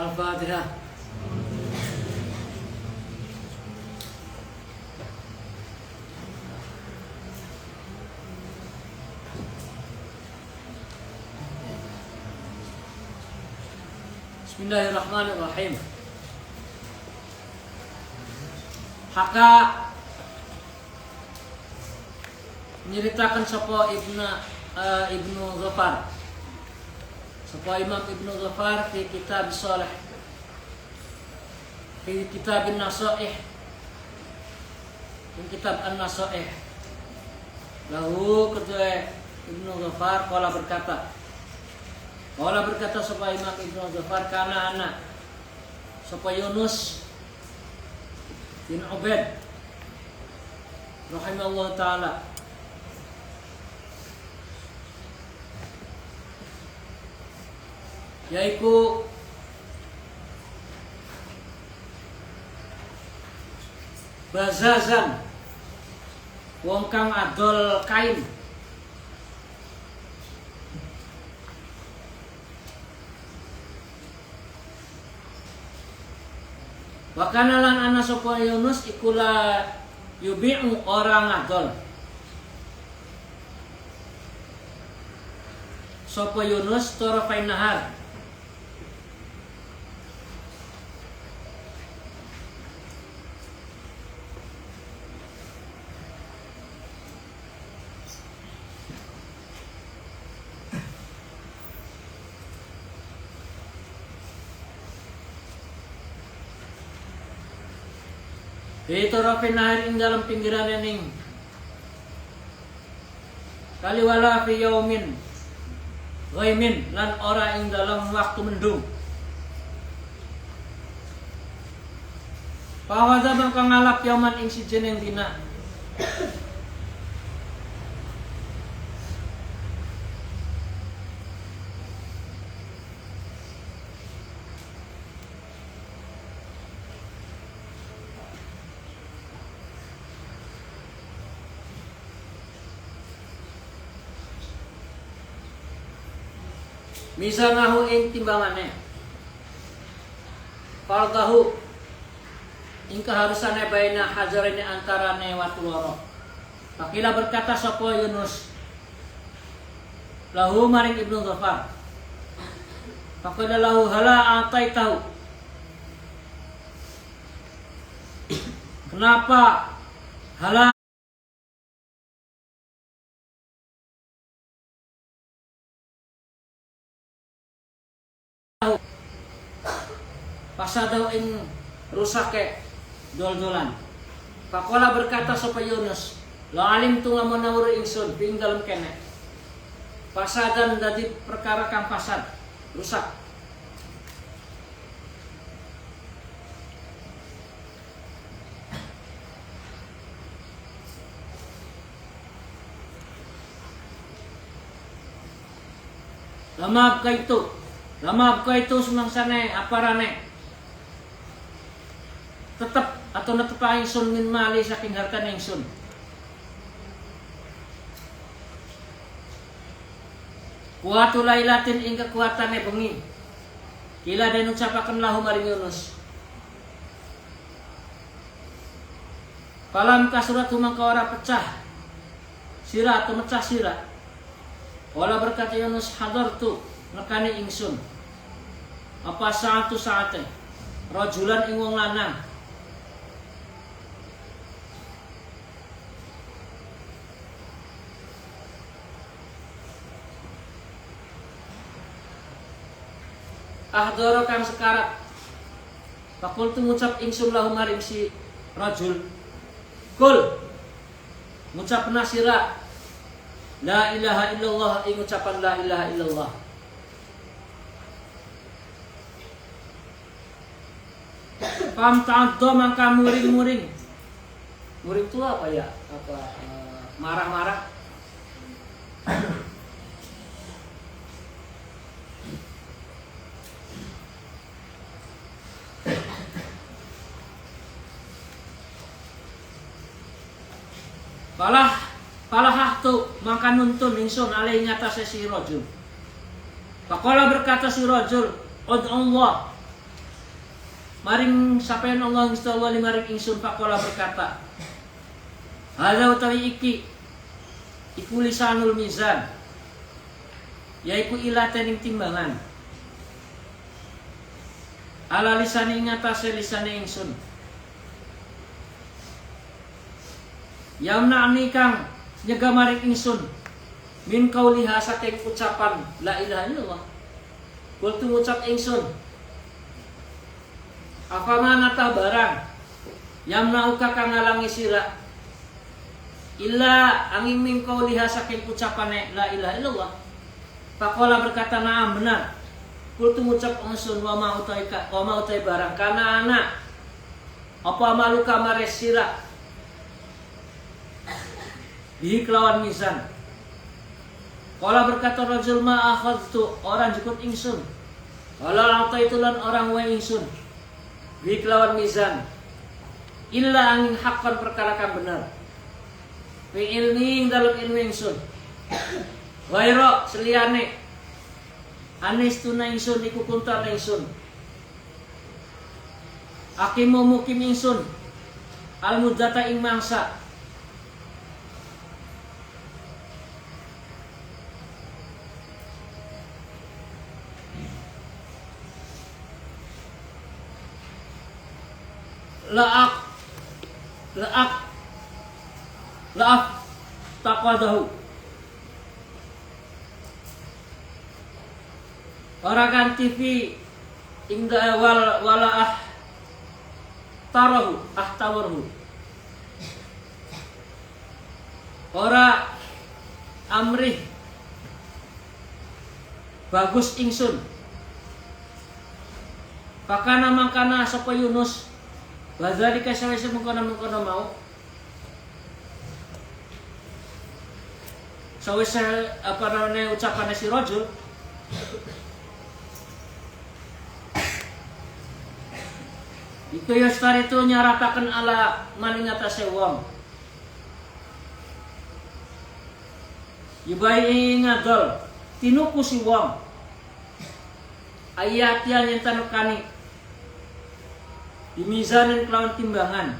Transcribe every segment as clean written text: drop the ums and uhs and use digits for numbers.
Al-Fatihah. Bismillahirrahmanirrahim. Haka menceritakan sapa Ibnu Ghafar, sapa Imam Ibnu Ghafar di kitab Shalih, di kitab An-Nasaih, di kitab An-Nasaih. Lahu kedua Ibnu Ghafar qala berkata sapa Imam Ibnu Ghafar kana anak sapa Yunus bin Ubaid rahimahullah ta'ala yaiku bazazan wong kang adol kain. Wakana lan ana sapa Yunus ikula yubi'u orang adol. Sapa Yunus tarafain nahar. Itu rafin nahar ing dalam pinggiran ning kali wala fi yaumin ghaimin lan ora ing dalam waktu mendung. Pawaza bangka ngalap yauman ing sijen yang dina. Misanahu ing timbangane fardahu ing keharusane baina hajarane antarane watu loro. Pakila berkata sapa Yunus lahu maring Ibnu Ghafar, faqala lahu hala ataitahu, kenapa hala pasadaw ing rusake dol-dolan. Pakola berkata sapa Yunus, la alim tu ngamun nawur ingsun ing dalem kene. Pasadan dadi perkara kang fasad, rusak. Lamab kaitu sumangsane aparane tetep atau netepa ingsun min mali saking harta ingsun. Kuatu lailatin ing kekuatane bengi. Kila den ucapaken lahu maring Yunus. Falam kasuratu mangka ora pecah sira atau mecah sira. Wala berkata Yunus hadartu nekane ingsun. Apa saatu saate rajulan ing wong lanang ahdara kang sekarat. Fakultu ngucap ingsun lahu maring si rajul, kul ngucapna sira la ilaha illallah, ing ucapan la ilaha illallah. Pam ta'addo mangka muring-muring. Muring itu apa ya? Marah-marah. Palah tu maka nuntun ingsun alai ngatasé si rajul. Faqala berkata si rajul, "Ud Allah maring sapeyan Allah Gusti Allah maring ingsun faqala berkata, hadza utawi iki iku lisanul mizan, yaiku ilatening timbangan. Ala lisane ing atase lisane ingsun. Yamna'ni kang nyegah maring ingsun min qauliha saking ucapan la ilaha illallah. Kultu ngucap ingsun, afama nata barang yamna'uka kang ngalangi sira illa angin min qauliha saking ucapane la ilaha illallah. Faqala berkata na'am benar. Kultu ngucap ingsun wa ma utai barang kana anak apa maluka mares sira bihi kelawan mizan. Qala berkata rajul ma akhadtu orang jukut ingsun. Qala itu lan orang wae ingsun bihi kelawan mizan illa angin haqqan perkara kang bener fi ilmi dalem ilmu ingsun wairo seliyane anis tuna ingsun iku kuntar ingsun akimu mukim ingsun al muddata ing mangsa laak taqadahu orakan TV ingda wala tawarhu ora amrih bagus ingsun pakana mangkana sapa Yunus bazalika sawise mengkono mau sawise apa namanya ucapan si rajul itu yastar itu nyaratakan ala maning atase wong yubai ngadol tinuku si wong ayat yang tanukani di mizanin kelawan timbangan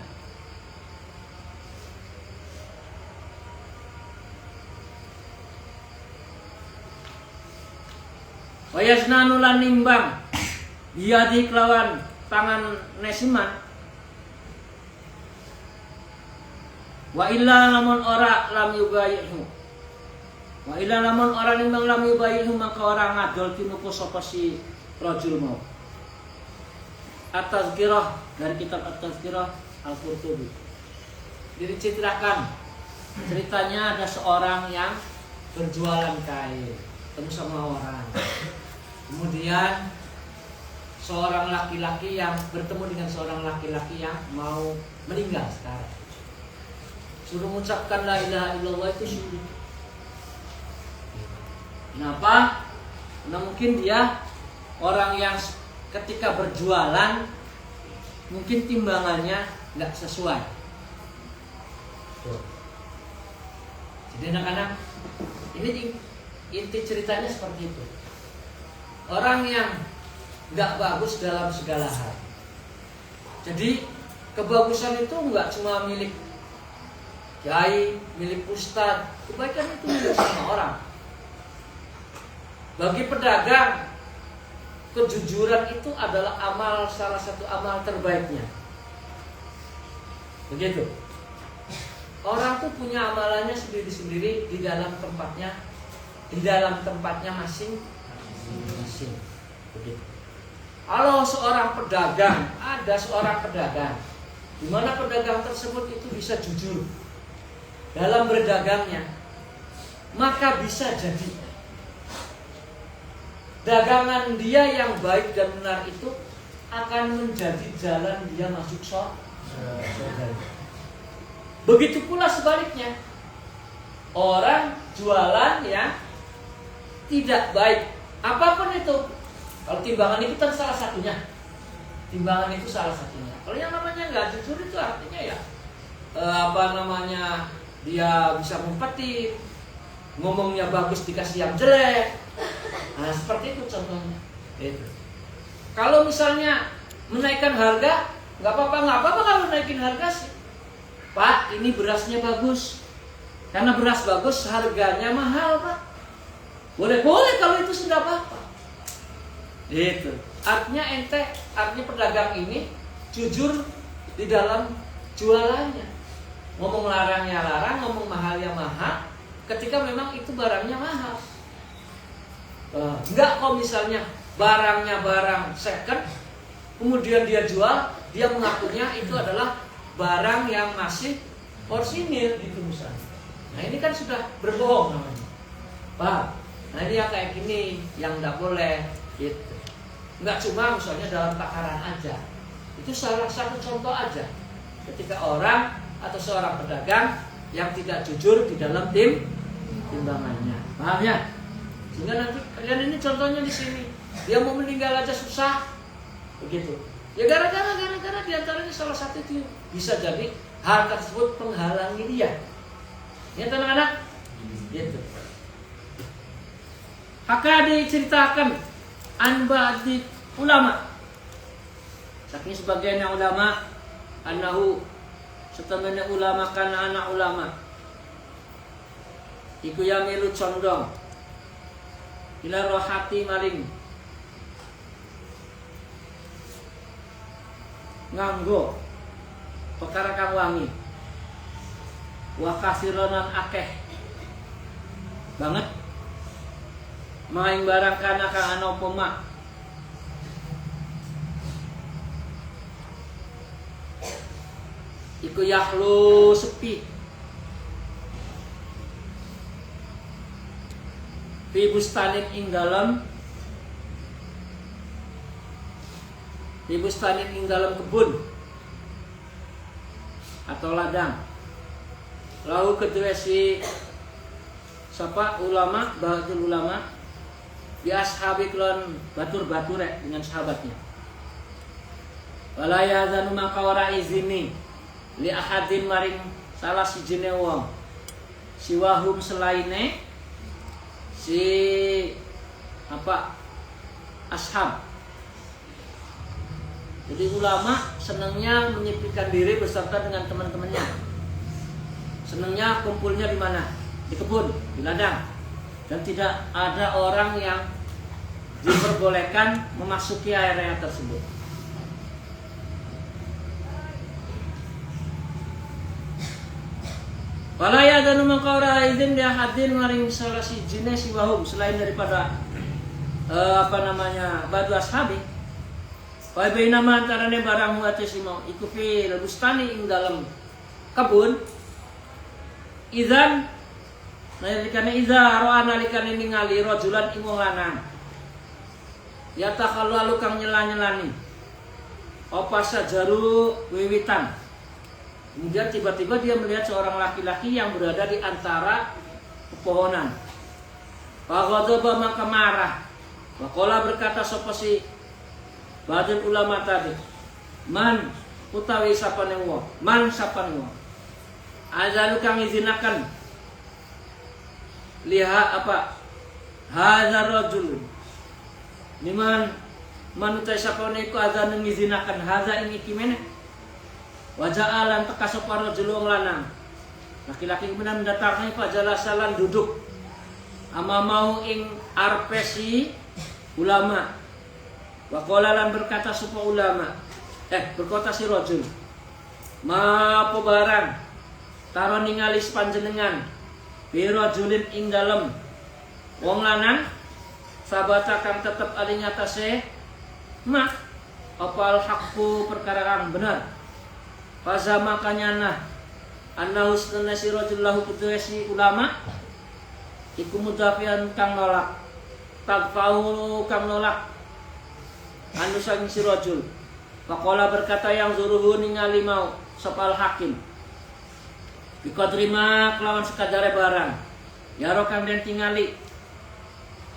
wayasnanu lan nimbang biadi kelawan tangan nesiman wa illa lamun ora lam yubayihu wa illa lamun ora nimbang lam yubayihu maka ora ngadol tinuku sapa si rajul mau. At-Tazkirah dari kitab At-Tazkirah Al-Qurtubi diceritakan ceritanya ada seorang yang berjualan kain ketemu sama orang, kemudian seorang laki-laki yang bertemu dengan seorang laki-laki yang mau meninggal sekarang, suruh mengucapkan la ilaha illallah itu sulit. Kenapa? Nah mungkin dia orang yang ketika berjualan mungkin timbangannya nggak sesuai. Jadi anak-anak ini inti ceritanya seperti itu. Orang yang nggak bagus dalam segala hal. Jadi kebagusan itu nggak cuma milik kiai, milik ustadz. Kebaikan itu milik semua orang. Bagi pedagang, kejujuran itu adalah salah satu amal terbaiknya. Begitu. Orang tuh punya amalannya sendiri-sendiri di dalam tempatnya masing-masing. Begitu. Kalau seorang pedagang, ada seorang pedagang, di mana pedagang tersebut itu bisa jujur dalam berdagangnya, maka bisa jadi dagangan dia yang baik dan benar itu akan menjadi jalan dia masuk surga. Begitu pula sebaliknya, orang jualan yang tidak baik, apapun itu, kalau timbangan itu kan salah satunya. Timbangan itu salah satunya. Kalau yang namanya nggak jujur itu artinya ya dia bisa ngumpeti, ngomongnya bagus dikasih yang jelek. Nah seperti itu contohnya. Itu. Kalau misalnya menaikkan harga, nggak apa-apa kalau naikin harga sih. Pak, ini berasnya bagus. Karena beras bagus, harganya mahal, Pak. Boleh kalau itu sudah apa-apa. Itu. Artinya artinya pedagang ini jujur di dalam jualannya. Ngomong larangnya larang, ngomong mahalnya mahal. Ketika memang itu barangnya mahal. Enggak kok misalnya barangnya barang second, kemudian dia jual, dia mengakunya itu adalah barang yang masih orsinil gitu misalnya. Nah ini kan sudah berbohong namanya, Pak. Nah ini yang kayak gini yang tidak boleh gitu. Nggak cuma misalnya dalam takaran aja. Itu salah satu contoh aja. Ketika orang atau seorang pedagang yang tidak jujur di dalam timbangannya, paham ya? Sehingga nanti kalian ini contohnya di sini, dia mau meninggal aja susah, begitu. Ya gara-gara diantaranya salah satu itu bisa jadi hal tersebut menghalangi dia. Ya anak-anak, gitu. Maka diceritakan anba'di ulama. Saking sebagiannya ulama, anahu setemene ulama kana anak ulama. Iku yamilu condong ila rohati maling nganggo perkara kang wangi wa kasironan akeh banget maing barang kana kang ana pema iku yahlu sepi fi bustanin ing dalam kebun atau ladang. Lalu kedua si sapa ulama, ba'dul ulama bi ashabi klon batur-batur dengan sahabatnya. Wala yazanu maka ora izini li ahadin maring salah sijine wong siwahum selaine si ashab. Jadi ulama senangnya menyibukkan diri beserta dengan teman-temannya. Senangnya kumpulnya di mana? Di kebun, di ladang. Dan tidak ada orang yang diperbolehkan memasuki area tersebut. Wala yadanu maqara izin dia hadir maring salah si jenis wahum selain daripada badu ashabi. Wa bainama antarane barang muatisimo iku fi bustani ing dalam kebun. Idzan nalikane idza ra'a nalikane ningali rajulan ing wong lanang. Ya takhallalu kang nyela-nyelani. Apa sajaru wiwitan. Kemudian tiba-tiba dia melihat seorang laki-laki yang berada di antara pepohonan. Faghadaba maka marah. Waqala berkata sapa si badul ulama tadi. Man utawi sapane wong. Man sapane wong. Azanu kang izinakan. Liha apa? Hadza rajul. Niman man utawi sapane iku azanu ngizinakan hadza ing iki meneh. Wajah alam teka soparo jelung lanang. Laki-laki kemudian mendatangi fajalasalan duduk ama mau ing arpesi ulama. Waqala lan berkata supa ulama. Berkata si rajul. Ma barang taro ningali panjenengan bi rajulin ing dalem wong lanang sabata kang tetep ali ngatasé mak apal hakku perkara kang bener. Fasa makanya nah anna husnana si rajul lahu si ulama iku mudafian kang nolak tagfau kang nolak anu sang si rajul. Faqala berkata yang zuruhu ningali mau sopal hakim biqadrima kelawan sekadare barang ya rokang den tingali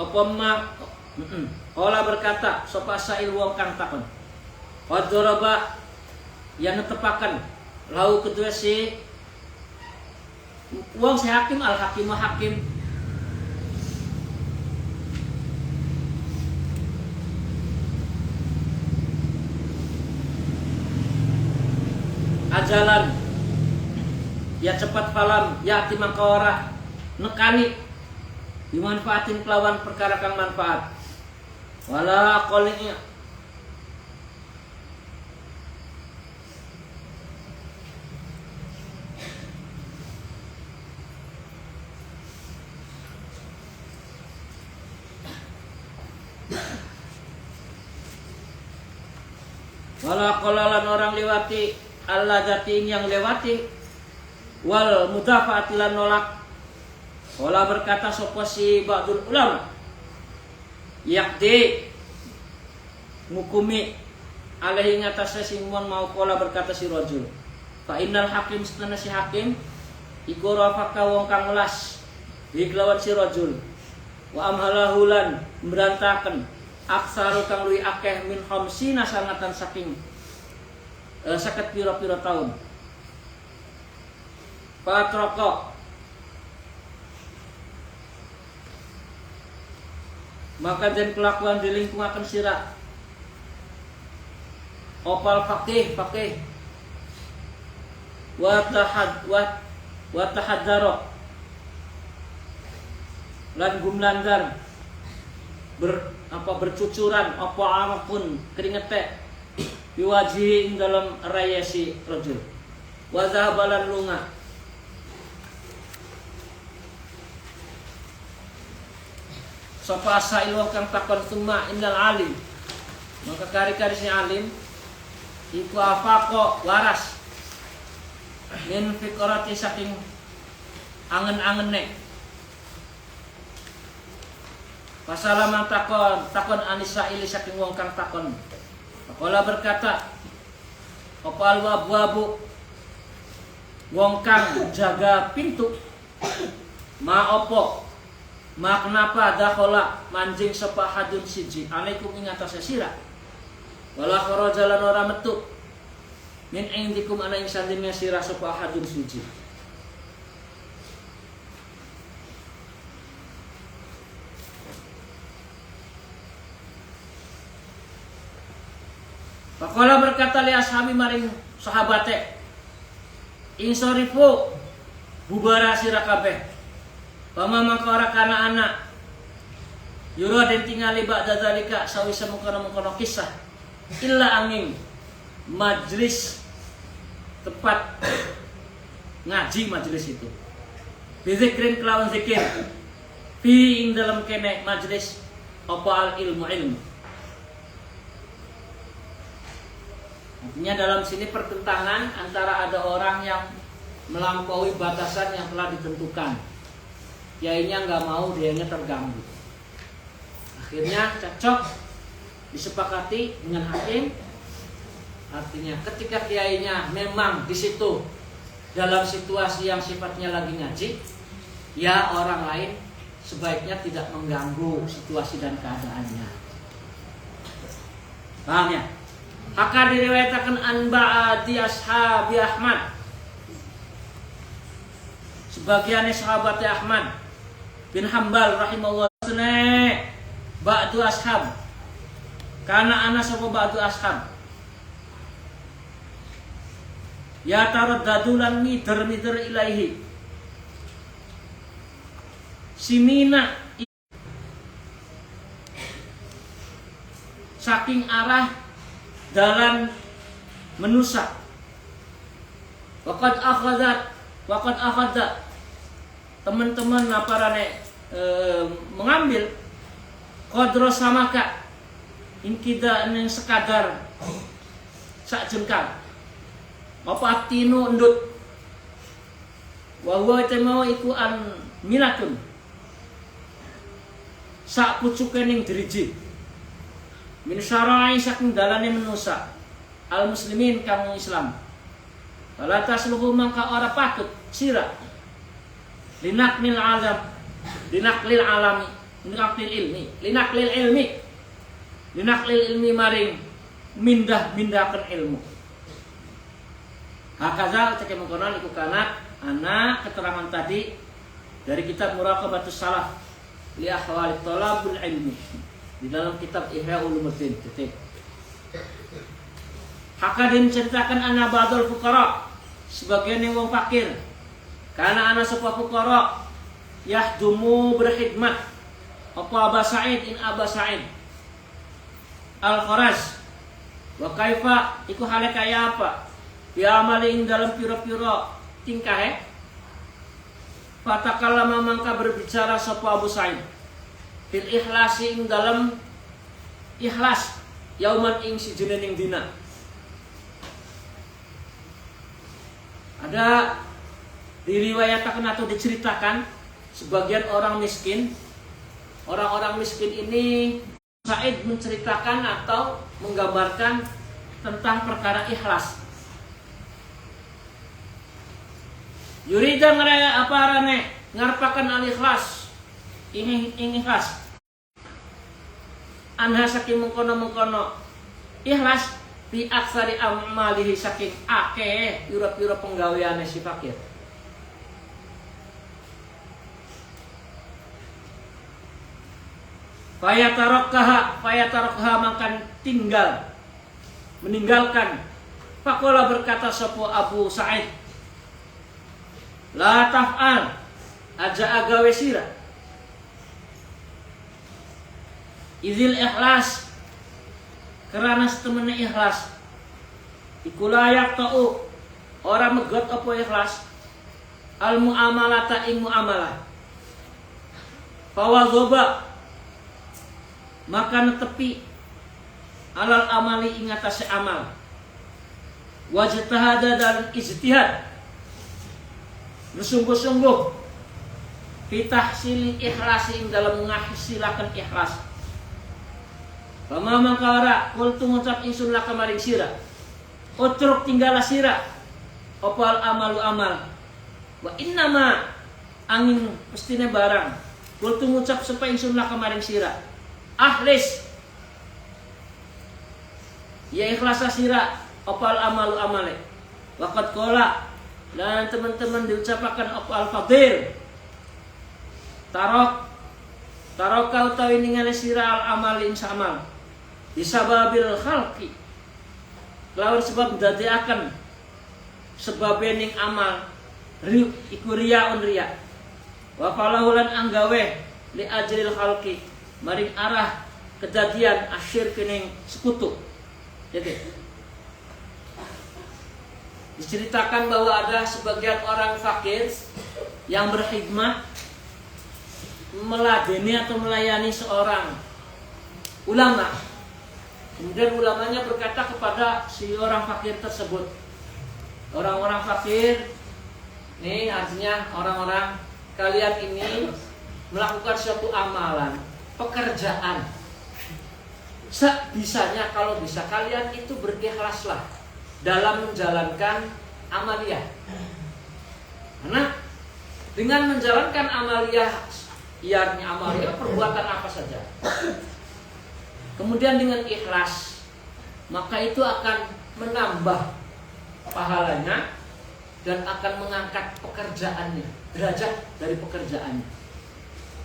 apa mak Ola berkata sapa sail wong kang takon qadraba yang netepakan lau kedua si uang si hakim al hakim hakim ajalan ya cepat falam ya timang kawara nekani dimanfaatin kelawan perkara kang manfaat wala qalinya wala qalalan orang lewati Allah dating yang lewati wal mudafaat lan nolak wala berkata sapa si ba'dul ulama yakti ngukumi alaihi ngatasé sing mau kala berkata si rajul fa innal hakim setana si hakim iku rafaka wong kang welas diklawan si rajul wa amhalahulan berantaken aksaru kang luwih akeh min khamsina sanatan saking saket pira-pira taun. Patroko maka den kelakuan di lingkungan sira opal fakih wa tahaddaro lan gumlandar bercucuran apa apapun keringete biwaji ing dalam raya si rajul wa zahabalan lunga sapa sail wong kang takon summa innal alim maka kari-kari si alim iku afaqo waras min fikrati saking angen-angene pasalaman takon anisa ili saking wong kang takon Pakola berkata opal wabu wong kang jaga pintu ma opo ma kenapa dakhala manjing sapa hadun siji alaikum ing atase sira wala kharajalan ora metu min indikum ana ing sandinge sira sapa hadun siji Pakola berkata li ashabi maring sahabate insorifu bubara sira kabeh pama mangka ora kana anak yura den tingali ba'da zalika sawise mengkono-mengkono kisah illa angin majlis tempat ngaji majlis itu bizikrin kelawan zikir fi ing dalam kene majlis apa al ilmu artinya dalam sini pertentangan antara ada orang yang melampaui batasan yang telah ditentukan. Kiainya nggak mau, dianya terganggu. Akhirnya cocok disepakati dengan hakim. Artinya ketika kiainya memang di situ dalam situasi yang sifatnya lagi ngaji, ya orang lain sebaiknya tidak mengganggu situasi dan keadaannya. Paham ya? Akan diriwayatkan an ba'di ashabi Ahmad sebagian sahabat Ahmad bin Hambal rahimahullah ba'du ashab karena ana sapa ba'du ashab ya taraddadulan mider ilaihi simina saking arah dalan menusa waqad akhadha teman-teman naparane mengambil qadra samaka inkida yang sekadar sak jengkal apa tinu endut wa huwa tamau iku an minatun sak pucuke ning driji min syara'i saking dalane menusa al muslimin kang Islam wala tasluhu mangka ora patut sira linaklil alam linaklil alami linaklil ilmi maring mindahkan ilmu hakaza cek mengkonon iku kanat ana keterangan tadi dari kitab Muraqabatus Salaf li ahwali talabul ilmi di dalam kitab Ihya Ulumuddin titik. Hakadin ceritakan anna ba'dul fuqara sebagian yang wong fakir. Karena ana sapa fuqara yahdumu berkhidmat. Apa Aba Sa'id in Aba Sa'id Al-Kharaz. Wa kaifa iku hale kaya apa? Ya amali ing dalam pira-pira tingkah Fatakallama mangka berbicara sapa Abu Sa'id fil ikhlasi ing dalam ikhlas yauman ing sijening ning dina. Ada diriwayatkan atau diceritakan sebagian orang miskin. Orang-orang miskin ini Sa'id menceritakan atau menggambarkan tentang perkara ikhlas. Yurida ngaraya apa arane ngarepaken al-ikhlas. Ini ikhlas. Anha saking mengkono-mengkono ikhlas bi aksari amalihi saking akeh pira-pira penggaweane si fakir. Fayatarokha makan tinggal meninggalkan. Faqala berkata sapa Abu Sa'id, la taf'al aja agawe sira izil ikhlas karena setemene ikhlas iku layak tau ora megot apa ikhlas al muamalata ing muamalah fawadhoba maka netepi alal amali ing atase amal wajtahada dan ijtihad bersungguh-sungguh fitahsil ikhlasi ing dalam ngahsilaken ikhlas. Pama mangkara kultu ngucap ingsun laka maring sira utruk tinggallah sira opal amalu amal wa innama angin pestine barang kultu ngucap supaya ingsun laka maring sira ahlis ya ikhlasa sira opal amalu amale waqad qala dan teman-teman diucapkan opal fadil taroka utawi ningali sira al amal ing samal bisababil khalqi lawan sebab dadiaken sebabe ning amal iku riyaun riya wa falahulan anggawe li ajril khalqi maring arah kejadian asyir kening sekutu. Jadi diceritakan bahwa ada sebagian orang fakir yang berkhidmat meladeni atau melayani seorang ulama. Kemudian ulamanya berkata kepada si orang fakir tersebut, orang-orang fakir, ini artinya orang-orang kalian ini melakukan suatu amalan, pekerjaan. Sebisanya kalau bisa kalian itu berikhlaslah dalam menjalankan amaliyah. Karena dengan menjalankan amaliyah, iarnya amaliyah perbuatan apa saja. Kemudian dengan ikhlas, maka itu akan menambah pahalanya dan akan mengangkat pekerjaannya, derajat dari pekerjaannya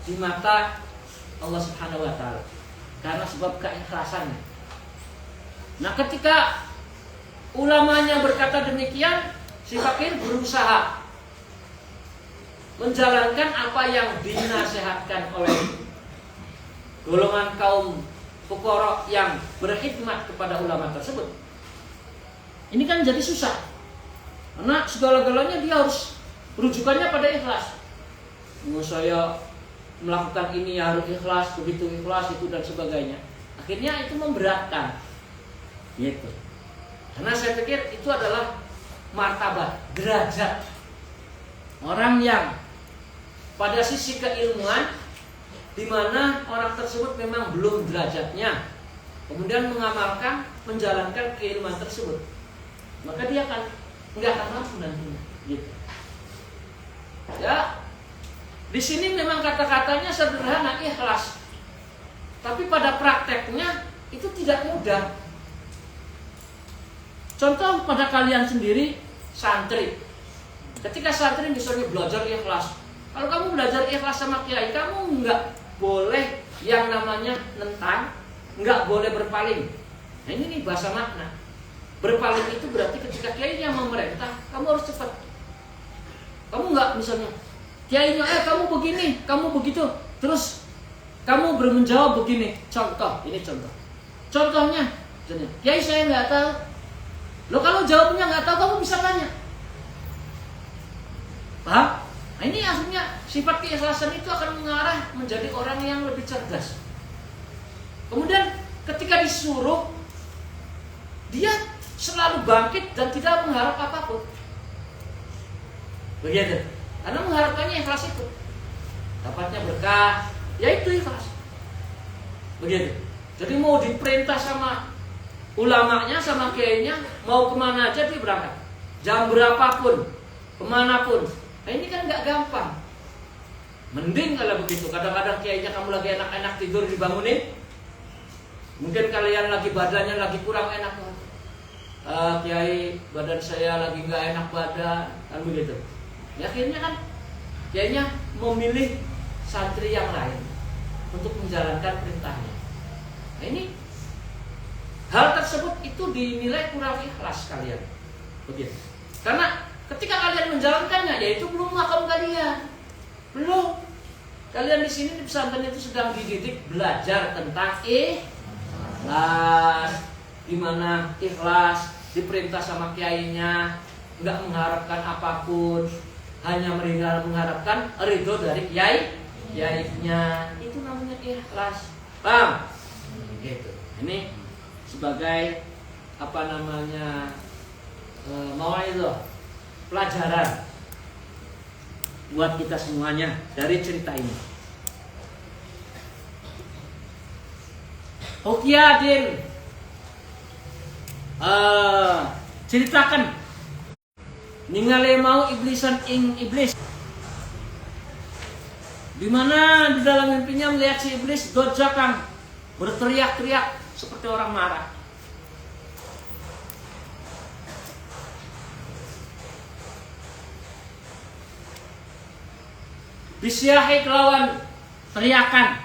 di mata Allah Subhanahu wa taala karena sebab keikhlasannya. Nah, ketika ulamanya berkata demikian, si fakir berusaha menjalankan apa yang dinasihatkan oleh golongan kaum fuqara yang berkhidmat kepada ulama tersebut. Ini kan jadi susah. Karena segala-galanya dia harus rujukannya pada ikhlas. Saya melakukan ini harus ikhlas, begitu ikhlas itu dan sebagainya. Akhirnya itu memberatkan. Gitu. Karena saya pikir itu adalah martabat, derajat orang yang pada sisi keilmuan di mana orang tersebut memang belum derajatnya, kemudian mengamalkan, menjalankan keilmuan tersebut, maka dia nggak akan mampu nantinya. Gitu. Ya, di sini memang kata-katanya sederhana, ikhlas, tapi pada prakteknya itu tidak mudah. Contoh pada kalian sendiri, santri. Ketika santri misalnya belajar ikhlas, kalau kamu belajar ikhlas sama kiai, kamu nggak boleh yang namanya nentang, nggak boleh berpaling. Nah ini nih bahasa makna. Berpaling itu berarti ketika kiainya memerintah, kamu harus cepat. Kamu nggak misalnya, kiainya, kamu begini, kamu begitu, terus kamu menjawab begini. Contoh, ini contoh. Contohnya, kiai saya nggak tahu. Lo kalau jawabnya nggak tahu, kamu bisa tanya. Paham? Nah, ini aslinya sifat keikhlasan itu akan mengarah menjadi orang yang lebih cerdas. Kemudian ketika disuruh, dia selalu bangkit dan tidak mengharap apapun. Begitu. Karena mengharapkannya ikhlas itu. Dapatnya berkah, yaitu ikhlas. Begitu. Jadi mau diperintah sama ulamanya, sama kiainya, mau kemana aja dia berangkat. Jam berapapun, kemanapun. Nah ini kan nggak gampang. Mending kalau begitu. Kadang-kadang kiainya kamu lagi enak-enak tidur dibangunin. Mungkin kalian lagi badannya lagi kurang enak. Kiai, badan saya lagi nggak enak badan, kan begitu. Ya, akhirnya kan kiainya memilih santri yang lain untuk menjalankan perintahnya. Nah ini hal tersebut itu dinilai kurang ikhlas kalian, begitu. Karena ketika kalian menjalankannya, yaitu belum makam kalian, belum. Kalian di sini di pesantren itu sedang dididik belajar tentang ikhlas, dimana ikhlas diperintah sama kiainya, nggak mengharapkan apapun, hanya mengharapkan ridho dari kiainya. Itu namanya ikhlas. Paham? Gitu. Ini sebagai mau'izah, pelajaran buat kita semuanya dari cerita ini. Hukyadin ceritakan ningali mau iblisan ing iblis, di mana di dalam mimpinya melihat si iblis dojakang berteriak-teriak seperti orang marah. Bisyahi kelawan teriakan.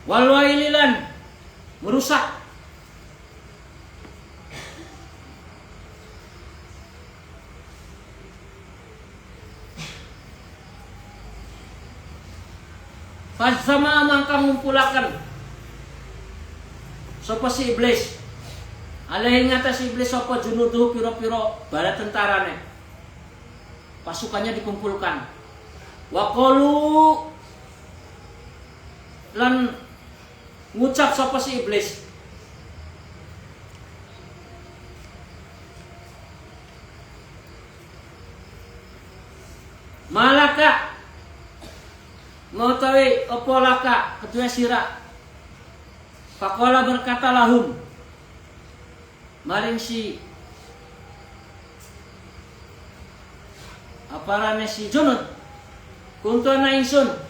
Walwaililan merusak. Fazama mangka ngumpulakan sapa si iblis. Alaihi ngatas iblis sapa junuduh piro-piro bala tentarane. Pasukannya dikumpulkan. Wa qalu lan ngucap sapa si iblis, malaka mau tahu apa laka kedua sira. Faqala berkata lahum maring si aparane si junud, kuntuna ingsun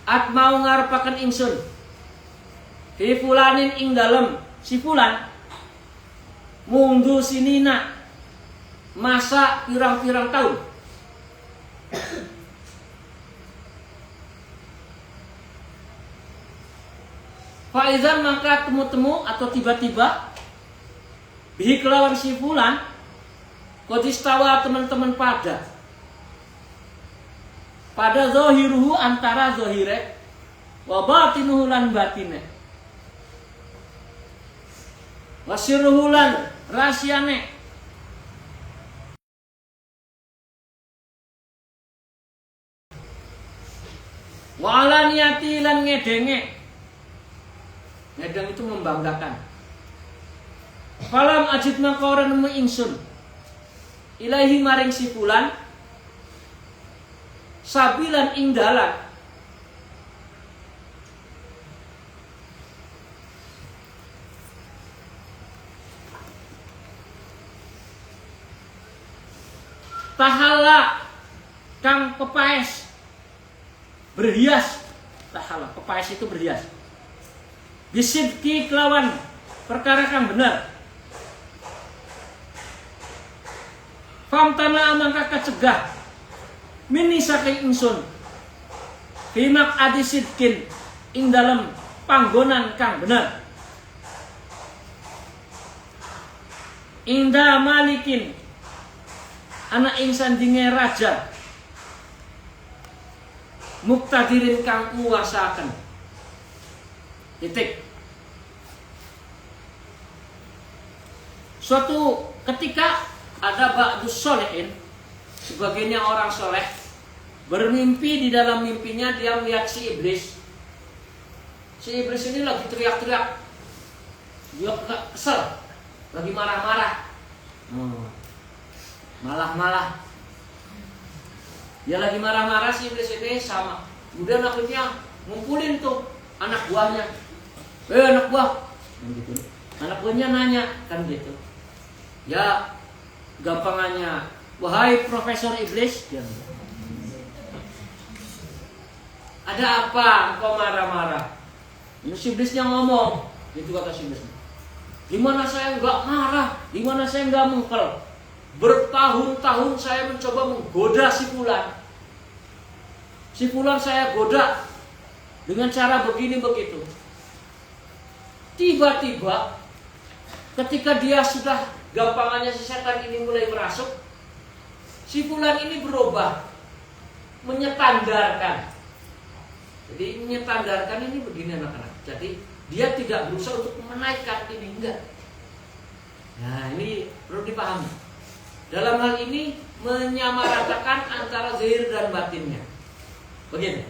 at mau ngarepaken ingsun fi fulanin ing dalem si fulan mundu sinina masa pirang-pirang tahun. Faizan maka temu-temu atau tiba-tiba bihi kelawan si fulan kodistawa teman-teman pada zahiruhu antara zahire wa batinuhu lan batine wa sirruhu lan rahasiane wa alaniyati lan ngedenge. Ngedeng itu membanggakan. Falam ajid maka nemu ingsun ilahi maring si fulan sabilan ing dalan tahala kang pepaes berhias. Tahala pepaes itu berhias. Bisidki kelawan perkara kang benar. Famtana mangka kecegah mini saking ingsun fimak adisidkin ing dalam panggonan kang bener inda malikin anak ing sandinge raja muktadirin kang nguasaaken. Titik. Suatu ketika ada ba'dus solehin, sebagiannya orang soleh bermimpi, di dalam mimpinya dia melihat si iblis. Si iblis ini lagi teriak-teriak, dia kesel, lagi marah-marah, malah dia lagi marah-marah si iblis ini sama. Kemudian akhirnya ngumpulin tuh anak buahnya, anak buah, gitu. Anak buahnya nanya kan gitu, ya gampangannya, wahai Profesor Iblis, ada apa engkau marah-marah? Ini si iblisnya ngomong, gitu kata si iblis. Gimana saya nggak marah? Gimana saya nggak mengkel? Bertahun-tahun saya mencoba menggoda si Fulan. Si Fulan saya goda dengan cara begini begitu. Tiba-tiba ketika dia sudah gampangannya si setan ini mulai merasuk, si Fulan ini berubah, menyetandarkan. Jadi menyetandarkan ini begini anak-anak. Jadi dia tidak berusaha untuk menaikkan ini, enggak. Nah ini perlu dipahami. Dalam hal ini menyamaratakan antara zahir dan batinnya. Begitu.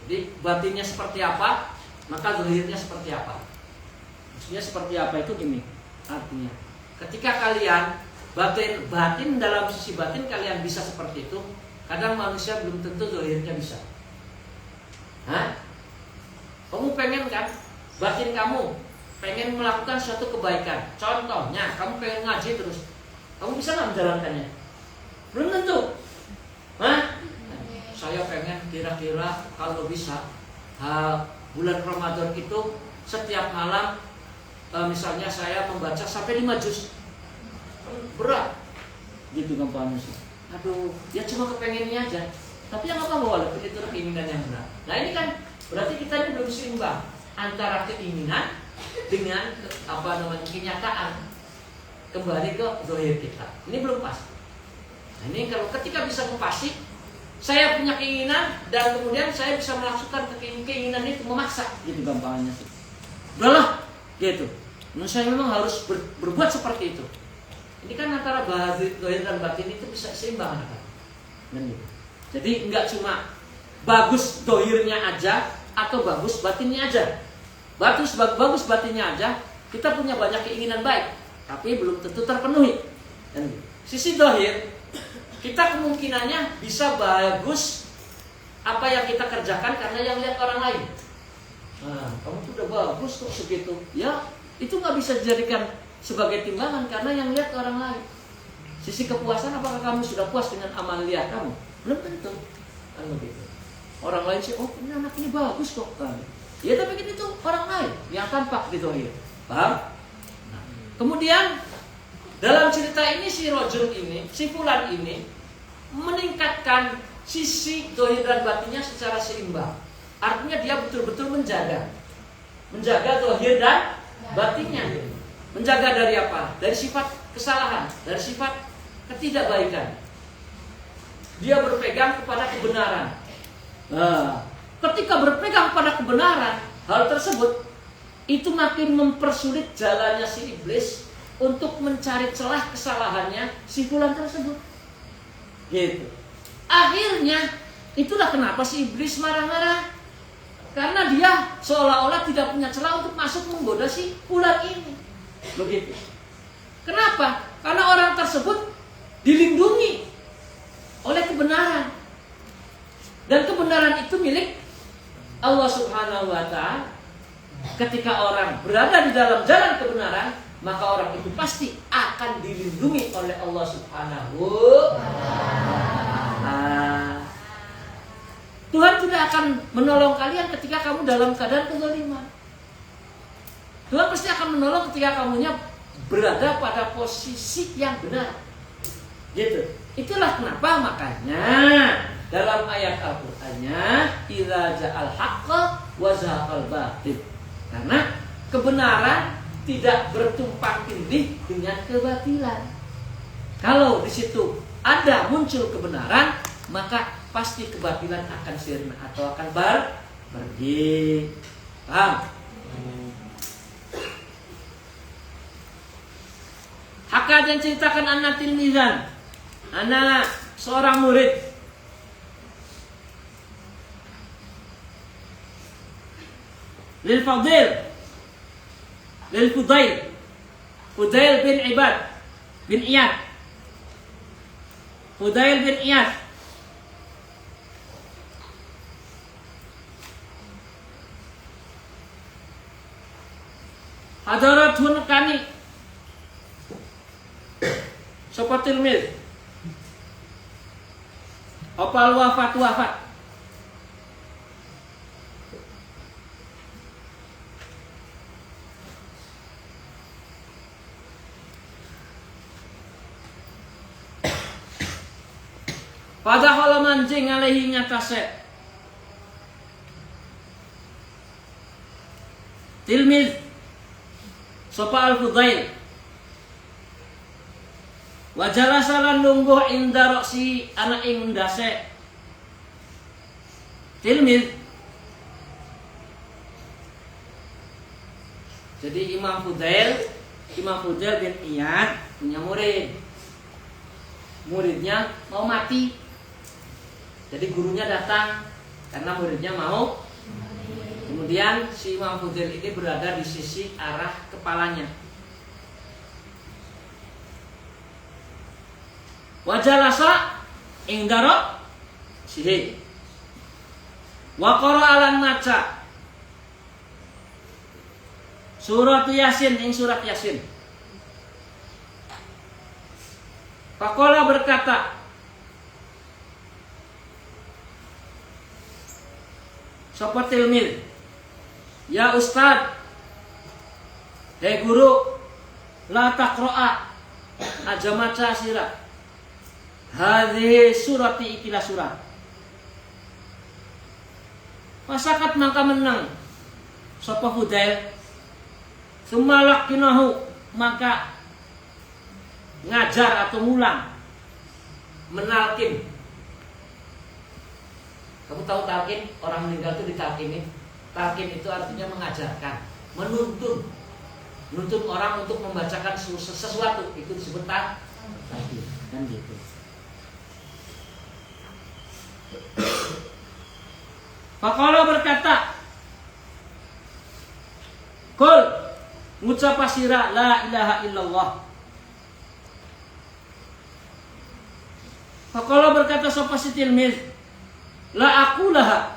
Jadi batinnya seperti apa, maka zahirnya seperti apa. Maksudnya seperti apa itu gini. Artinya ketika kalian batin dalam sisi batin kalian bisa seperti itu, kadang manusia belum tentu zahirnya bisa. Hah? Kamu pengen kan, batin kamu pengen melakukan suatu kebaikan. Contohnya, kamu pengen ngaji terus, kamu bisa nggak menjalankannya? Belum tentu. Hah? Saya pengen kira-kira kalau bisa bulan Ramadan itu setiap malam misalnya saya membaca sampai 5 juz. Berat. Gitu gampangnya sih. Aduh, ya cuma kepengennya aja. Tapi yang apa walaupun itu keinginan yang berat. Nah ini kan berarti kita ini belum seimbang antara keinginan dengan kenyataan. Kembali ke zahir kita. Ini belum pas. Nah ini kalau ketika bisa mempasti, saya punya keinginan dan kemudian saya bisa melakukan keinginan itu memaksa. Gitu gampangnya sih. Udahlah, gitu. Menurut saya memang harus berbuat seperti itu. Ini kan antara zahir dan batin itu bisa seimbang kan? Gitu. Jadi enggak cuma bagus dohirnya aja atau bagus batinnya aja. Bagus batinnya aja, kita punya banyak keinginan baik, tapi belum tentu terpenuhi. Dan sisi dohir, kita kemungkinannya bisa bagus apa yang kita kerjakan karena yang lihat orang lain. Nah, kamu tuh udah bagus kok segitu. Ya, itu nggak bisa dijadikan sebagai timbangan karena yang lihat orang lain. Sisi kepuasan, apakah kamu sudah puas dengan amal lihat kamu? Belum tentu. Kan begitu. Orang lain sih, oh ini anak ini bagus kok. Ya tapi kan itu orang lain yang tampak di dohir. Paham? Nah, kemudian dalam cerita ini si rojul ini, si Fulan ini meningkatkan sisi dohir dan batinnya secara seimbang. Artinya dia betul-betul menjaga dohir dan batinnya. Menjaga dari apa? Dari sifat kesalahan, dari sifat ketidakbaikan. Dia berpegang kepada kebenaran. Nah, ketika berpegang pada kebenaran, hal tersebut itu makin mempersulit jalannya si iblis untuk mencari celah kesalahannya si Fulan tersebut. Gitu. Akhirnya itulah kenapa si iblis marah-marah. Karena dia seolah-olah tidak punya celah untuk masuk menggoda si Fulan ini. Begitu. Kenapa? Karena orang tersebut dilindungi oleh kebenaran. Dan kebenaran itu milik Allah Subhanahu wa Ta'ala. Ketika orang berada di dalam jalan kebenaran, maka orang itu pasti akan dilindungi oleh Allah Subhanahu wa Ta'ala. Tuhan tidak akan menolong kalian ketika kamu dalam keadaan kezaliman. Tuhan pasti akan menolong ketika kamunya berada pada posisi yang benar. Gitu. Itulah kenapa makanya dalam ayat Al-Qur'annya idza ja'al haqqa wa zahaqal batil. Karena kebenaran tidak bertumpang tindih dengan kebatilan. Kalau di situ ada muncul kebenaran, maka pasti kebatilan akan sirna atau akan pergi. Paham? Hakad yang ceritakan anak tilmizan, anak seorang murid lil Fudail bin Ibad bin Iyad. Fudail bin Iyad hadarathun kani seperti tilmiz opal wafat pada kala mancing alaihi ngatase tilmiz sopa al-Fudail wajala salan lungguh inda roksi anak ing ndase tilmiz. Jadi Imam Fudail bin Iyad punya muridnya mau mati. Jadi gurunya datang karena muridnya mau. Kemudian si Imam Fudail ini berada di sisi arah kepalanya. Wajalasa ingdaro sihi. Wa qara'alan maca surat Yasin ing surat Yasin. Faqala berkata, sapa tilmil, ya Ustad, hei guru, la taqra'a, aja maca sira hadhihi surati ikilah surat. Masakat mangka menang sapa Fudail, sumalakinahu maka ngajar atau ngulang menalkin. Kamu tahu talqin? Orang meninggal itu ditalkinin. Talqin itu artinya mengajarkan, menuntun orang untuk membacakan sesuatu. Itu disebut talqin, kan gitu. Faqala berkata, Qul ngucap sira la ilaha illallah. Faqala berkata sapa si tilmiz, la aqulaha,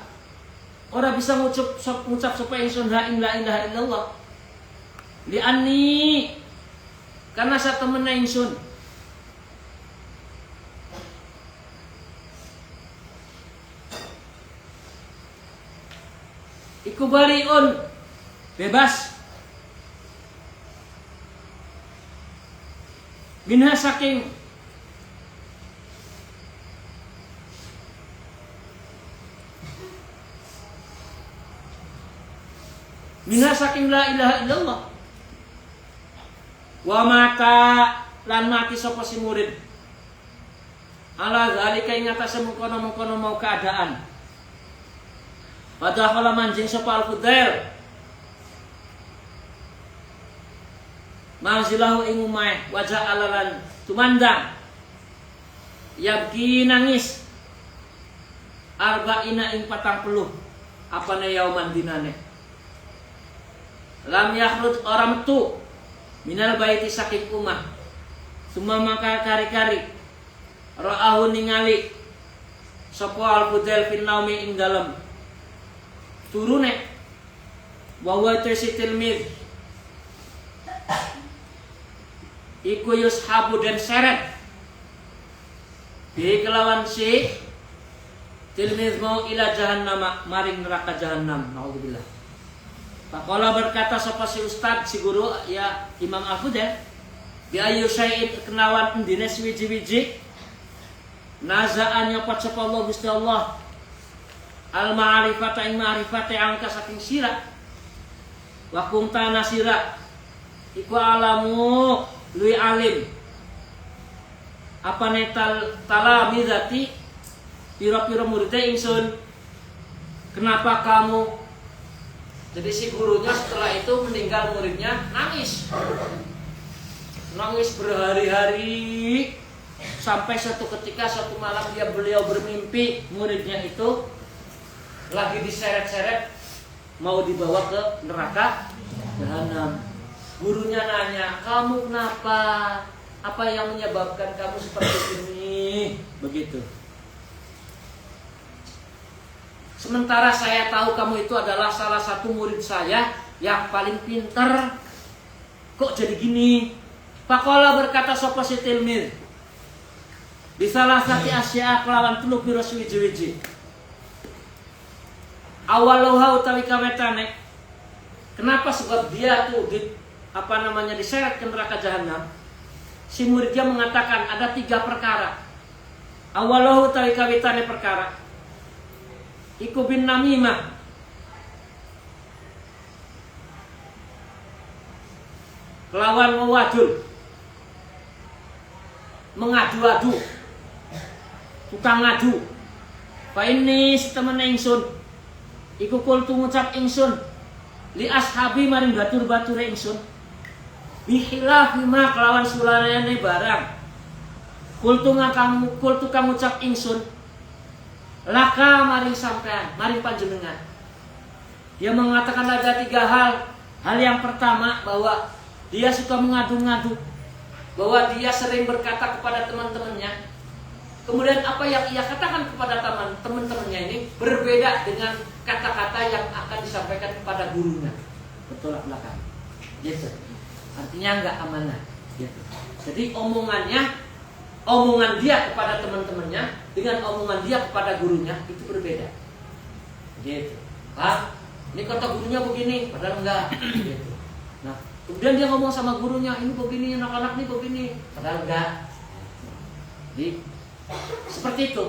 ora bisa ngucap sapa ingsun la ilaha illallah. Li'anni, karena sak temene ingsun iku bariun bebas minha saking la ilaha illallah. Wa mata lan mati sapa si murid ala zalika ing atase mengkono mau keadaan. Pada kala manjing sapa al-Fudail manzilahu ing umay wajah alalan tumandang yabki nangis arba'ina ing 40 apane yauman dinane lam yakhruj ora metu minal baiti saking umah summa maka kari-kari ra'ahu ningali sapa al-Fudail fin naumi ing dalem turune bahwa si tilmiz iku yushabu dan seret bi kelawan si tilmiz mau ila jahannam maring neraka jahannam. Naudzubillah. Faqala berkata sapa si ustad si guru ya Imam Al-Fudail bi ayu syai'in kenawan endine wiji-wiji nazaan nyopot sapa Allah Gusti Allah al ma'rifata ing ma'rifate angka saking sira wa kunta nasira iku alamu lui alim apa netal talamizati pira-pira muridé ingsun. Kenapa kamu? Jadi si gurunya setelah itu meninggal, muridnya nangis berhari-hari sampai suatu ketika suatu malam beliau bermimpi muridnya itu lagi diseret-seret mau dibawa ke neraka jahanam. Gurunya nanya, kamu kenapa? Apa yang menyebabkan kamu seperti ini? Begitu. Sementara saya tahu kamu itu adalah salah satu murid saya yang paling pintar. Kok jadi gini? Faqala berkata sapa si tilmid, bisalasati asya kelawan telu pira suwiji-wiji. Awaluha utawi kawetane. Kenapa? Sebab dia tuh diseret ke neraka jahanam. Si muridnya mengatakan ada 3 perkara. Awaluha utawi kawetane perkara iku bin namimah, kelawan mewadul, mengadu-adu, tukang ngadu. Fa ini temen ingsun iku kultu ngucap ingsun li ashabi maring batur-bature ingsun bihilafi ma kelawan sulanane barang kultu kang ngucap ingsun laka maring sampean, maring panjenengan. Dia mengatakan ada 3 hal. Hal yang pertama bahwa dia suka mengadu-ngadu, bahwa dia sering berkata kepada teman-temannya. Kemudian apa yang ia katakan kepada teman-temannya ini berbeda dengan kata-kata yang akan disampaikan kepada gurunya. Bertolak belakang. Gitu. Artinya enggak amanah. Gitu. Jadi omongan dia kepada teman-temannya dengan omongan dia kepada gurunya itu berbeda. Gitu. Pak, ini kata gurunya begini, padahal enggak. Gitu. Nah, kemudian dia ngomong sama gurunya, ini begini, anak-anak ini begini, padahal enggak. Jadi seperti itu.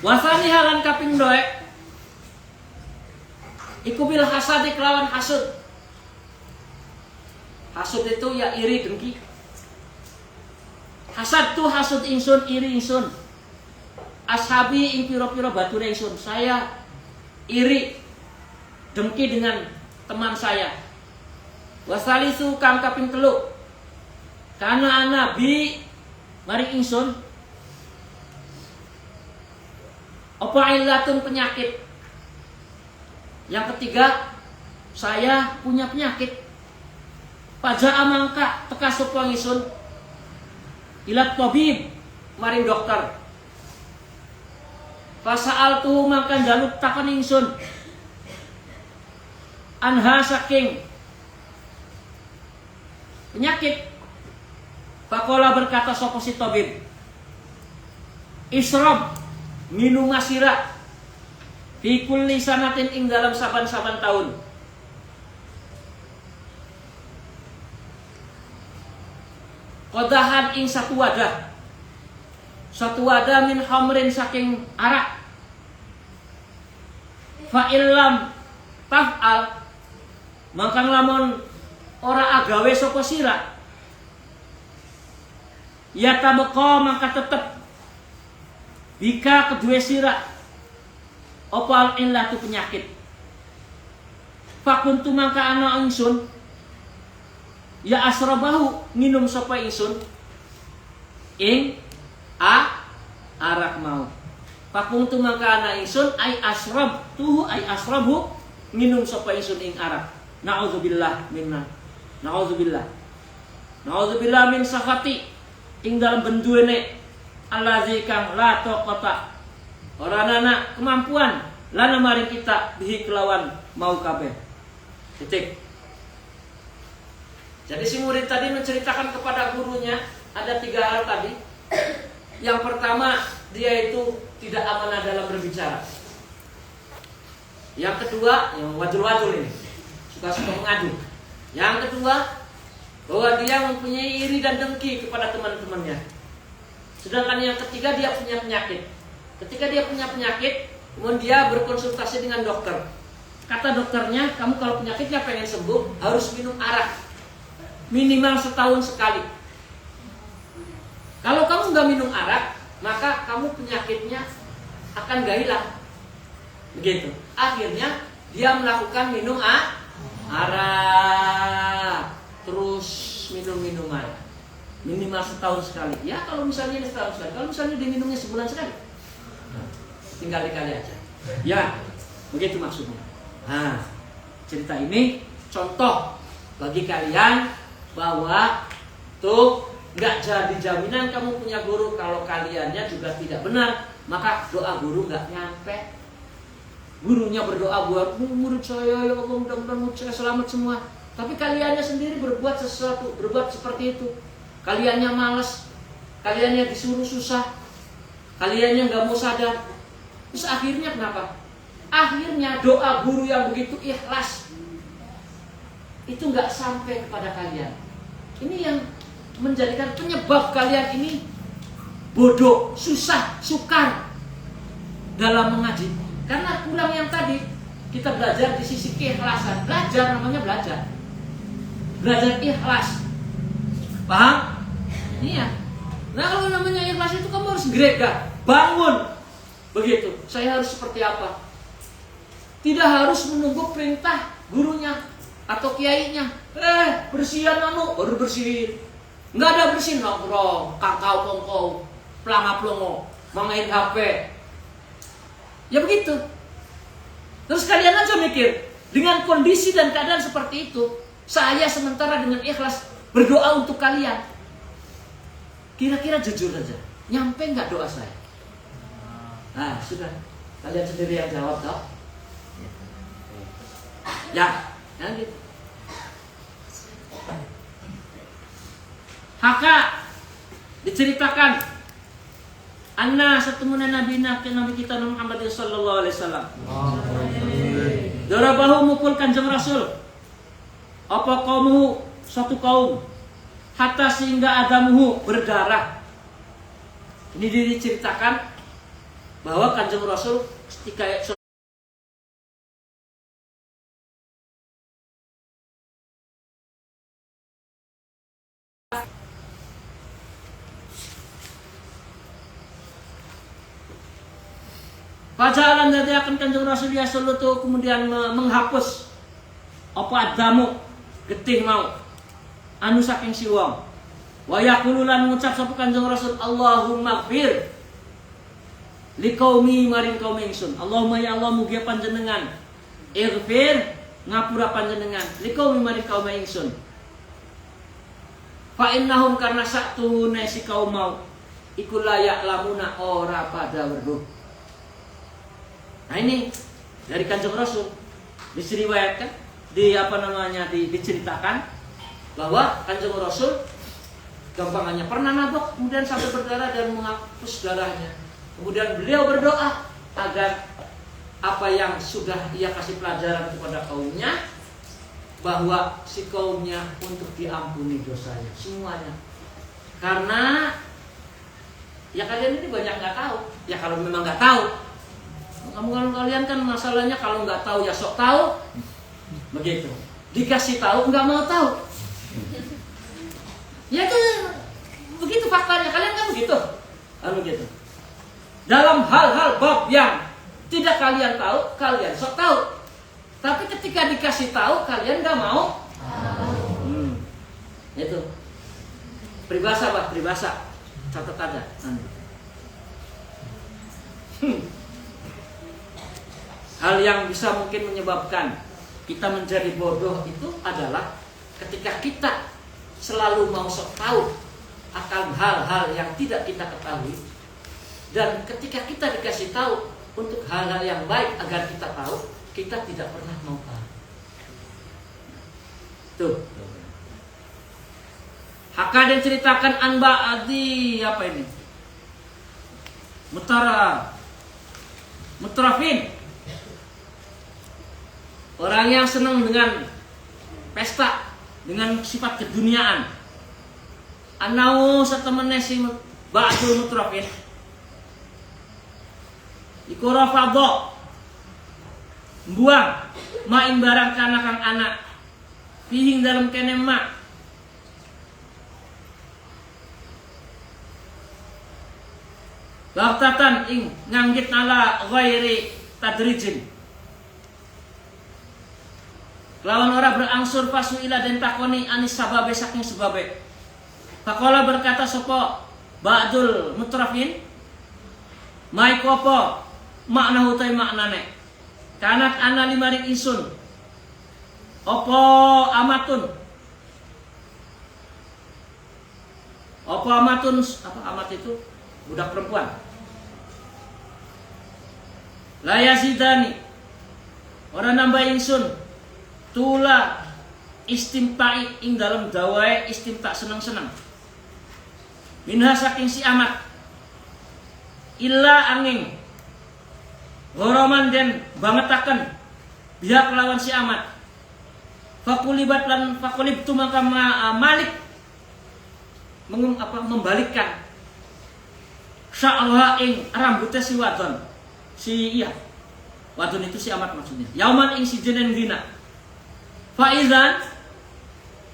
Wasani halan kaping doek iku bil hasad kelawan hasud. Hasud itu ya iri dengki. Hasad tu hasud ingsun, iri ingsun. Ashabi ing pira-pira bature ingsun. Saya iri dengki dengan teman saya. Wasalisu kang kaping 3. Kana nabi mari ingsun apa illatun penyakit. Yang ketiga, saya punya penyakit. Paja amangka teka sapa ingsun ilat tabib maring dokter. Fasa'altu mangka njaluk takon ingsun anha saking penyakit. Faqala berkata sapa si tabib, isrob minum masira fi kulli sanatin ing dalam saban-saban tahun. Qadahan ing satu wadah. Satu wadah min khamrin saking arak. Fa illam taf'al mangkang lamun ora agawe sapa sira ya tabqa mangka tetep bika kedue sira opal illatu penyakit. Fakuntu mangka ana ingsun ya asrabahu nginum sapa ingsun ing arak mau. Fakuntu mangka ana ingsun ai asrabtuhu ai asrabu nginum sapa ingsun ing arak. Nauzubillah minna. Nauzubillah. Nauzubillah min sakhati ing dalam benduene allazi kang la taqata ora ana kemampuan lana maring kita bihi kelawan mau kabeh. Titik. Jadi si murid tadi menceritakan kepada gurunya ada 3 hal tadi. Yang pertama, dia itu tidak amanah dalam berbicara. Yang kedua, yang wajul-wajul ini suka-suka mengadu. Yang kedua, bahwa dia mempunyai iri dan dengki kepada teman-temannya. Sedangkan yang ketiga, dia punya penyakit. Ketika dia punya penyakit, kemudian dia berkonsultasi dengan dokter. Kata dokternya, kamu kalau penyakitnya pengen sembuh, harus minum arak minimal setahun sekali. Kalau kamu nggak minum arak, maka kamu penyakitnya akan gak hilang. Begitu. Akhirnya dia melakukan minum arak, terus minum arak minimal setahun sekali. Ya kalau misalnya ini setahun sekali, kalau misalnya dia minumnya sebulan sekali, tinggal dikali aja. Ya, begitu maksudnya. Nah, cerita ini contoh bagi kalian bahwa tuh nggak jadi jaminan kamu punya guru kalau kaliannya juga tidak benar, maka doa guru nggak nyampe. Gurunya berdoa buat murid saya, ya Allah mudah-mudahan murid saya selamat semua. Tapi kaliannya sendiri berbuat sesuatu, berbuat seperti itu. Kaliannya malas, kaliannya disuruh susah, kaliannya nggak mau sadar. Terus akhirnya kenapa? Akhirnya doa guru yang begitu ikhlas itu nggak sampai kepada kalian. Ini yang menjadikan penyebab kalian ini bodoh, susah, sukar dalam mengaji. Karena kurang yang tadi kita belajar di sisi keikhlasan. Belajar namanya belajar. Belajar ikhlas. Paham? Iya. Nah kalau namanya ikhlas itu kamu harus gregat, bangun. Begitu. Saya harus seperti apa? Tidak harus menunggu perintah gurunya atau kiainya. Bersihan baru bersihin. Nggak ada bersihin nongkrong, kakao kongkong, pelangap pelongo, main HP. Ya begitu. Terus kalian aja mikir, dengan kondisi dan keadaan seperti itu, saya sementara dengan ikhlas berdoa untuk kalian. Kira-kira jujur saja, nyampe nggak doa saya? Nah, sudah. Kalian sendiri yang jawab, toh? Ya, gitu. Haka diceritakan anna satumuna nabi kita Muhammad sallallahu alaihi wasallam. Darabahu mukul Kanjeng Rasul. Apa kaum suatu kaum hatta sehingga adamuhu berdarah. Ini diceritakan bahwa Kanjeng Rasul ketika Pajalan dari akan Kanjeng Rasul ya sallallahu kemudian menghapus apa adamu getih mau anu saking si wong. Wa yaqulu lan ngucap sapa Kanjeng Rasul Allahumma ighfir liqaumi maring kaum ingsun. Allahumma ya Allah mugi panjenengan ighfir ngapura panjenengan liqaumi maring kaum ingsun. Fa innahum karena saktuhune si kaum mau iku layak lamuna ora pada weruh. Nah ini dari Kanjeng Rasul diriwayatkan diceritakan bahwa Kanjeng Rasul gampangannya pernah nabok kemudian sampai berdarah dan menghapus darahnya. Kemudian beliau berdoa agar apa yang sudah ia kasih pelajaran kepada kaumnya, bahwa si kaumnya untuk diampuni dosanya semuanya. Karena ya kalian ini banyak nggak tahu. Ya kalau memang nggak tahu, kalian kan masalahnya kalau nggak tahu ya sok tahu, begitu. Dikasih tahu nggak mau tahu. Ya kan begitu faktanya, kalian kan begitu. Begitu. Dalam hal-hal bab yang tidak kalian tahu, kalian sok tahu. Tapi ketika dikasih tahu, kalian nggak mau. Itu peribahasa, Pak, peribahasa. Catat aja. Hal yang bisa mungkin menyebabkan kita menjadi bodoh itu adalah ketika kita selalu mau sok tahu akan hal-hal yang tidak kita ketahui, dan ketika kita dikasih tahu untuk hal-hal yang baik agar kita tahu, kita tidak pernah mau tahu. Tuh. Hakaden ceritakan anba adi apa ini? Mutarafin. orang yang senang dengan pesta, dengan sifat keduniaan. Anau satemene si ba'dul mutrafin. Iku rafadha buang main barang kana kang anak pihing dalam kene mak baktatan ing nganggit ala ghairi tadrijin lawan ora berangsur pasu ila den takoni anis sababe saking sebabe. Faqala berkata sapa ba'dul mutrafin maiko apa makna utai maknane kanat ana limaring isun apa amatun apa amat itu budak perempuan la yazidani ora nambah ingsun tula istimtai ing dalam dawae istimta senang-senang minha saking si amat illa angin goroman den bangetaken biak lawan si amat fakulibat lan fakulibtu maka malik membalikkan sya'alha ing rambutnya si wadon wadon itu si amat maksudnya yauman ing si jenen dina faizan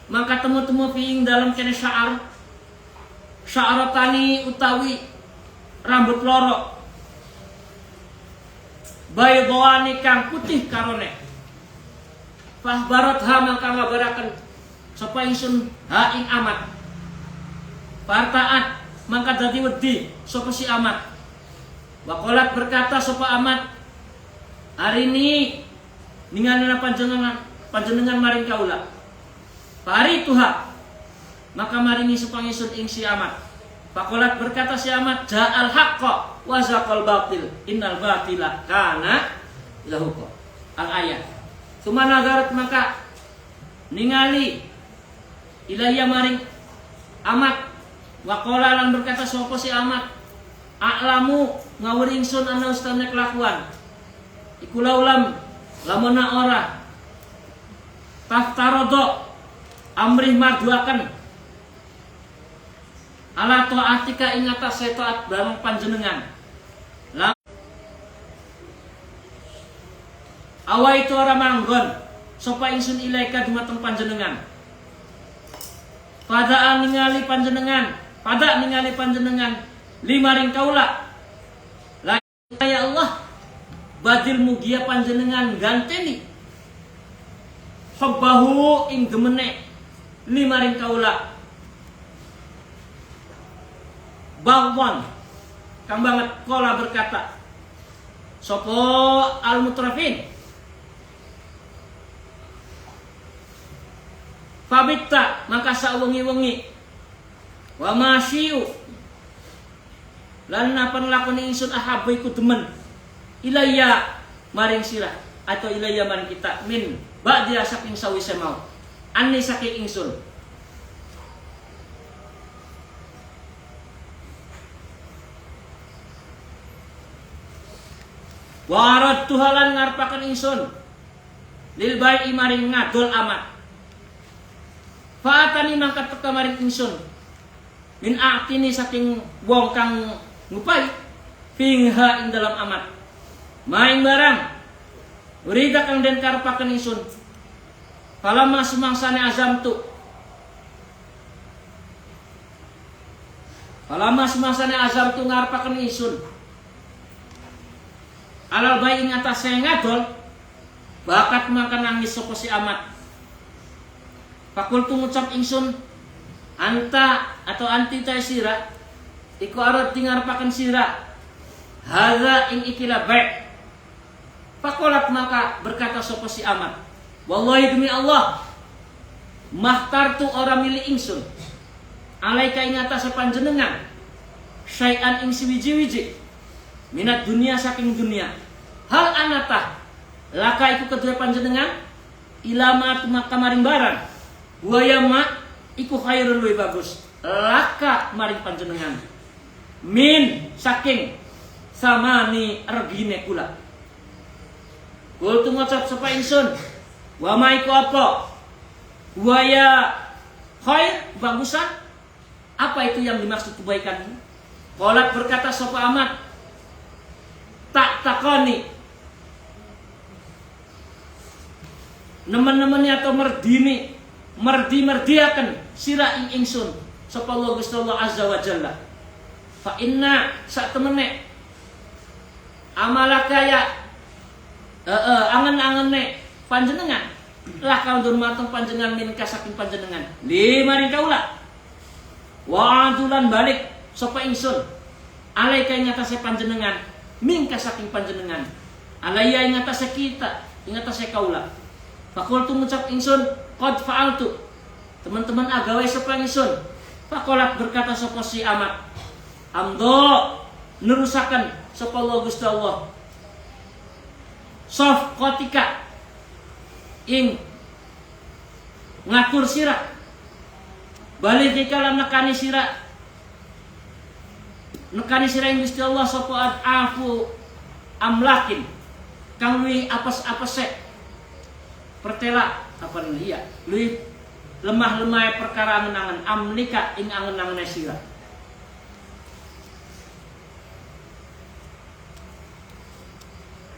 maka temu-temu fiing dalam kene sya'aratani utawi rambut loro baydhani kang putih karone fahbarat ha maka ngabaraken sapa ingsun ha ing amat fartaat maka dadi wedi sapa si amat waqalat berkata sapa amat hari ini ninganana panjenengan maring kaula pari tuha maka maringi sapa ingsun ing si amat faqalat berkata si amat ja'al haqqa wa zaqal batil innal batila kana zahuqa al ayat sumana nazarat maka ningali ilayya maring amat waqala lan berkata sapa si amat a'lamu ngawur ingsun ana ustane kelakuan iku laulam lamona ora taftarodo amrih maduaken ala ta'atika ing atas taat bareng panjenengan awa itu ora manggon sapa ingsun ilaika dumateng panjenengan pada ningali panjenengan limaring kaula la ya Allah badil mugia panjenengan ganteni hubbahu ing gemene limaring kaula bawon kang banget kola berkata sopo al mutrafin fabitta maka sawengi-wengi wa masyiu lan napan lakoni ingsun ahabba iku demen ilayya maring sirah atau ilayya maring kita min ba'di saking sawise mau anni saking ingsun warad tuhalan ngarepaken ingsun lil bai'i maring ngadol amat faatani mangkat teka maring ingsun min a'tini saking wong kang ngupai fingha ing dalam amat maing barang urida kang den karepaken ingsun falama sumangsane azamtu ngarepaken ingsun alal bayi ing atas saya ngadol bakat makan nangis sapa si amat fakultu ngucap ingsun anta atau anti ta sira iku arep ngarepaken sira hadza ing ikilah baik fakolat maka berkata sapa si amat wallahi demi Allah mahtartu ora milih ingsun alaika ing atas panjenengan syai'an ing siwiji-wiji minat dunia saking dunia hal anata laka iku kedua panjenengan ilama maka maring barang buaya mak iku khairun luwih bagus laka maring panjenengan min saking samani regine kula kul tu ngucap sapa ingsun Wa maiku apa? Wa ya khair, bagusan. Apa itu yang dimaksud kebaikan ini? Qalat berkata sapa Ahmad, tak takoni. Nemen-nemennya atau merdiakan sira ing ingsun sapa Allah Gusti Allah azza wa jalla. Fa inna sak temene amalaka ya angen-angene panjenengan lah kau durmateng panjenengan minka saking panjenengan lima kaula wa adulan balik sapa ingsun alaika ing atase panjenengan minka saking panjenengan alaya ing atase kita ing atase kaula. Fakultu ngucap ingsun qad fa'altu, teman-teman agawe sapa ingsun. Fakolat berkata sapa si Ahmad, amdo nerusakan sapa Allah Gusti Allah sof kotika ing ngatur sirah balik dikalam nekani sirah ing Gusti Allah sapa afu amlakin kang luwih apes-apese pertela apa nih ya luwih lemah-lemah perkara angen-angen amlika ing angen-angen sirah.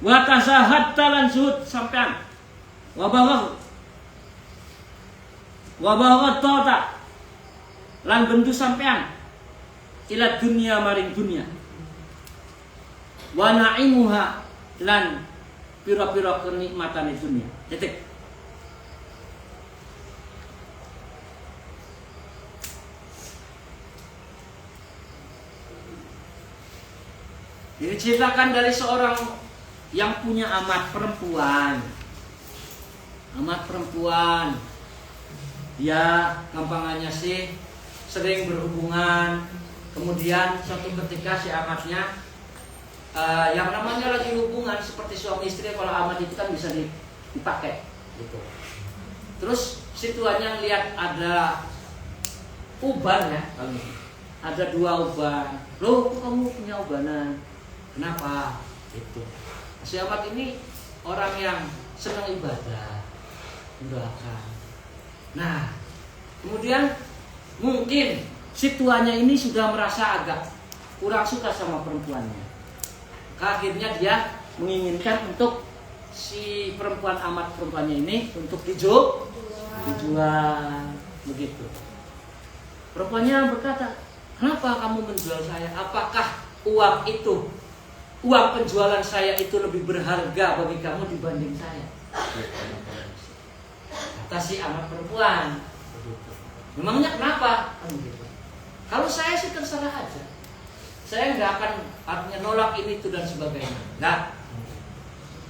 Wa tazahatta lan zuhud sampean wa baghatta lan bendu sampean ila dunia maring dunia wa na'imuha lan pira-pira kenikmatane dunia. Titik. Diceritakan dari seorang yang punya amat perempuan. Dia gampangannya sih sering berhubungan. Kemudian suatu ketika si amatnya yang namanya lagi hubungan seperti suami istri, kalau amat itu kan bisa dipakai gitu. Terus si tuannya lihat ada uban ya, ada 2 uban. Loh, kok kamu punya ubanan? Kenapa? Itu. Si amat ini orang yang senang ibadah, mendoakan. Nah, kemudian mungkin si tuannya ini sudah merasa agak kurang suka sama perempuannya. Akhirnya dia menginginkan untuk si perempuannya ini untuk dijual begitu. Perempuannya berkata, kenapa kamu menjual saya? Apakah uang penjualan saya itu lebih berharga bagi kamu dibanding saya? Kata si amat perempuan. Memangnya kenapa? Kalau saya sih terserah aja. Saya nggak akan artinya nolak ini itu dan sebagainya. Nggak.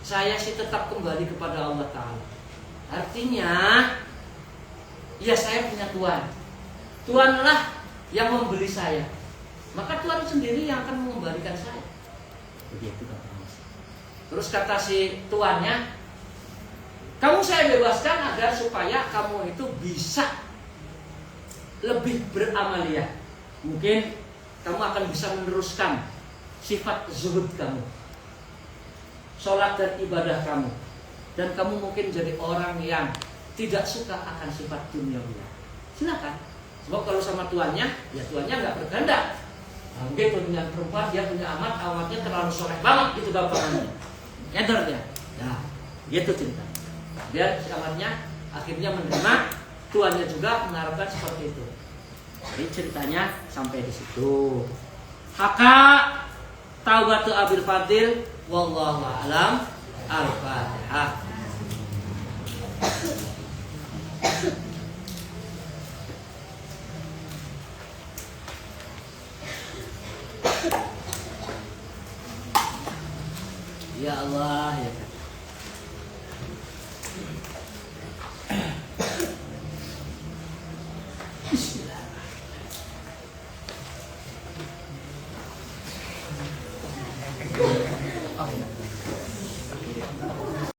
Saya sih tetap kembali kepada Allah Ta'ala. Artinya, ya saya punya Tuhan. Tuhanlah yang membeli saya. Maka Tuhan sendiri yang akan mengembalikan saya. Begitu katanya. Terus kata si tuannya, kamu saya bebaskan agar supaya kamu itu bisa lebih beramaliyah. Mungkin kamu akan bisa meneruskan sifat zuhud kamu, sholat dan ibadah kamu, dan kamu mungkin jadi orang yang tidak suka akan sifat duniawi. Silakan. Sebab kalau sama tuannya, ya tuannya nggak berkehendak. Nah, mungkin dengan perempuan dia punya amatnya terlalu soleh banget gitu gampangannya, nyadar dia. Nah, gitu cerita. Dia si amatnya akhirnya menerima, tuannya juga mengharapkan seperti itu. Jadi ceritanya sampai di situ. Haka Taubatu Abil Fadil, wallahu a'lam. Al-Fatihah. Ya Allah ya.